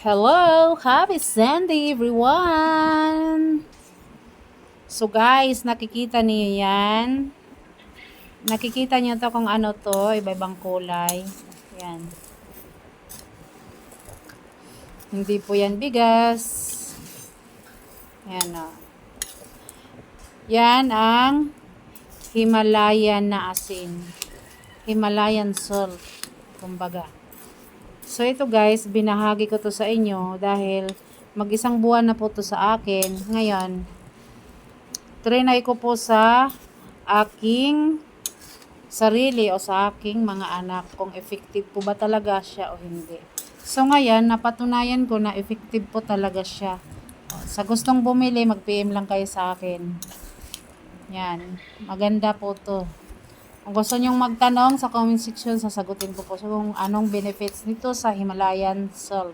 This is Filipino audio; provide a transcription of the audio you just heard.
Hello, happy Sunday everyone! So guys, nakikita niyo yan? Nakikita niyo to kung ano to, iba-ibang kulay. Yan. Hindi po yan bigas. Yan o. Yan ang Himalayan na asin. Himalayan salt, kumbaga. So ito guys, binahagi ko to sa inyo dahil mag-isang buwan na po to sa akin. Ngayon, trinay ko po sa aking sarili o sa aking mga anak kung effective po ba talaga siya o hindi. So ngayon, napatunayan ko na effective po talaga siya. Sa gustong bumili, mag-PM lang kayo sa akin. Yan, maganda po to. Kung gusto nyong magtanong sa comment section, sasagutin ko po kung anong benefits nito sa Himalayan salt.